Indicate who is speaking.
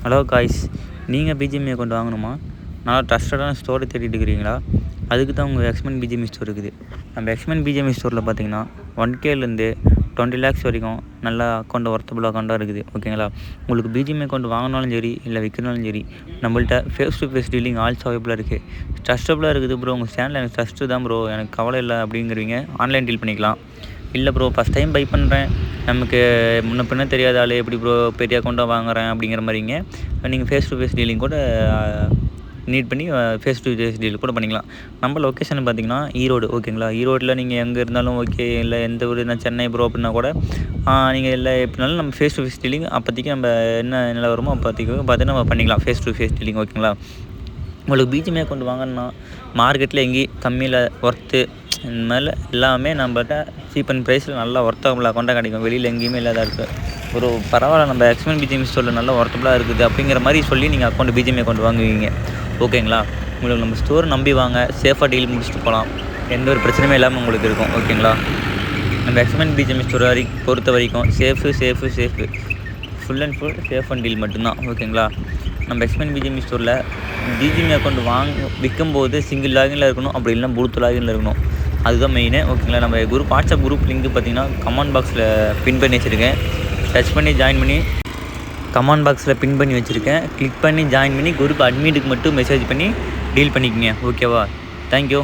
Speaker 1: Hello guys, நீங்கள் BGMI கொண்டு வாங்கணுமா? நல்லா ட்ரஸ்டடான ஸ்டோரை தேடிட்டு இருக்கிறீங்களா? அதுக்கு தான் உங்கள் எக்ஸ்மென் பிஜிஎம்ஐ ஸ்டோர் இருக்குது. நம்ம எக்ஸ்மென் பிஜிஎம்ஐ ஸ்டோரில் பார்த்தீங்கன்னா 1Kலேருந்து 20 lakhs வரைக்கும் நல்லா அக்கௌண்ட் ஒர்த்தபுள் அக்கௌண்ட்டாக இருக்குது. ஓகேங்களா? உங்களுக்கு பிஜிஎம்ஐ கொண்டு வாங்கினாலும் சரி, இல்லை விற்கனாலும் சரி, நம்மள்ட்ட face to face dealing also அவைபிளாக இருக்குது. ட்ரஸ்டபுளாக இருக்குது ப்ரோ, உங்கள் சேனலில் எனக்கு ட்ரஸ்ட்டு தான் ப்ரோ, எனக்கு கவலை இல்லை அப்படிங்கிறவங்க ஆன்லைன் டீல் பண்ணிக்கலாம். இல்லை ப்ரோ, ஃபஸ்ட் டைம் பை பண்ணுறேன், நமக்கு முன்ன பின்ன தெரியாத ஆள் எப்படி ப்ரோ பெரிய அக்கௌண்ட்டாக வாங்குறேன் அப்படிங்கிற மாதிரிங்க, நீங்கள் ஃபேஸ் டு ஃபேஸ் டீலிங் கூட நீட் பண்ணி ஃபேஸ் டு ஃபேஸ் டீல் கூட பண்ணிக்கலாம். நம்ம லொக்கேஷன் பார்த்தீங்கன்னா ஈரோடு. ஓகேங்களா? ஈரோட்டில் நீங்கள் எங்கே இருந்தாலும் ஓகே, இல்லை எந்த ஊர், நான் சென்னை ப்ரோ அப்படின்னா கூட நீங்கள் இல்லை எப்படினாலும் நம்ம ஃபேஸ் டு ஃபேஸ் டீலிங் அப்போதைக்கு நம்ம என்ன நிலவரமோ அப்போதைக்கு பார்த்து நம்ம பண்ணிக்கலாம் ஃபேஸ் டு ஃபேஸ் டீலிங். ஓகேங்களா? உங்களுக்கு பிஜிஎம்ஐ கொண்டு வாங்கினா மார்க்கெட்டில் எங்கேயும் கம்மியில் ஒர்த்து இந்த மாதிரி எல்லாமே நம்மகிட்ட சீப் அண்ட் ப்ரைஸில் நல்லா ஒர்த்தபுள் அக்கௌண்ட்டாக கிடைக்கும். வெளியில் எங்கேயுமே இல்லாத இருக்குது. ஒரு பரவாயில்ல, நம்ம எக்ஸ்மென் பிஜிஎம்ஐ ஸ்டோரில் நல்லா ஒர்த்தபுளாக இருக்குது அப்படிங்கிற மாதிரி சொல்லி நீங்கள் அக்கௌண்ட் பிஜிஎம்ஐ கொண்டு வாங்குவீங்க. ஓகேங்களா? உங்களுக்கு நம்ம ஸ்டோர் நம்பி வாங்க, சேஃபாக டீல் முடிச்சுட்டு போகலாம். எந்த ஒரு பிரச்சனையும் இல்லாமல் உங்களுக்கு இருக்கும். ஓகேங்களா? நம்ம எக்ஸ்மென் பிஜிஎம்ஐ ஸ்டோர் பொறுத்த வரைக்கும் safe full and full safe and deal மட்டும்தான். ஓகேங்களா? நம்ம எக்ஸ்மென் பிஜிஎம்ஐ ஸ்டோரில் பிஜிஎம்ஐ அக்கௌண்ட் விற்கும்போது சிங்கிள் லாகினில் இருக்கணும், அப்படி இல்லைனா பூத் லாகினில் இருக்கணும். அதுதான் மெயினு. ஓகேங்களா? நம்ம வாட்ஸ்அப் குரூப் லிங்க் பார்த்தீங்கன்னா கமெண்ட் பாக்ஸில் பின் பண்ணி வச்சுருக்கேன். டச் பண்ணி ஜாயின் பண்ணி கமெண்ட் பாக்ஸில் பின் பண்ணி வச்சுருக்கேன். கிளிக் பண்ணி ஜாயின் பண்ணி குரூப் அட்மிட்டுக்கு மட்டும் மெசேஜ் பண்ணி டீல் பண்ணிக்கங்க. ஓகேவா? தேங்க்யூ.